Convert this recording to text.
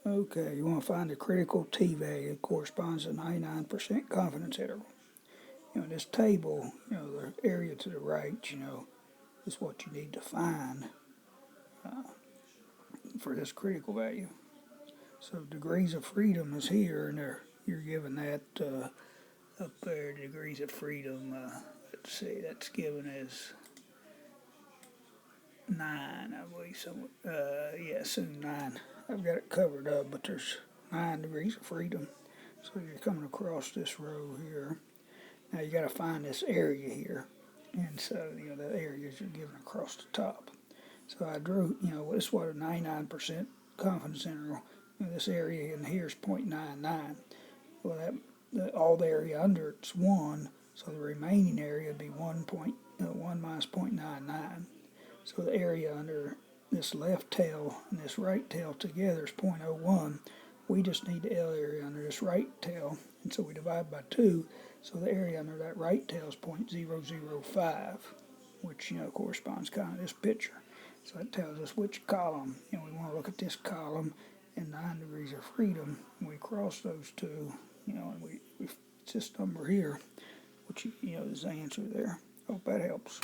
Okay, you want to find the critical t-value that corresponds to 99% confidence interval. This table, the area to the right, is what you need to find for this critical value. So degrees of freedom is here, and you're given that up there, degrees of freedom. Let's see, that's given as 9, I believe. Yeah, soon 9. I've got it covered up, but there's 9 degrees of freedom. So you're coming across this row here. Now you got to find this area here, and so the areas you're given across the top. So I drew, this is what a 99% confidence interval. This area in here is 0.99. Well, all the area under it's 1, so the remaining area would be 1 minus 0.99. So the area under this left tail and this right tail together is 0.01. We just need the L area under this right tail, and so we divide by 2. So the area under that right tail is 0.005, which corresponds kind of this picture. So it tells us which column. We want to look at this column and 9 degrees of freedom. And we cross those two, and it's this number here, which is the answer there. Hope that helps.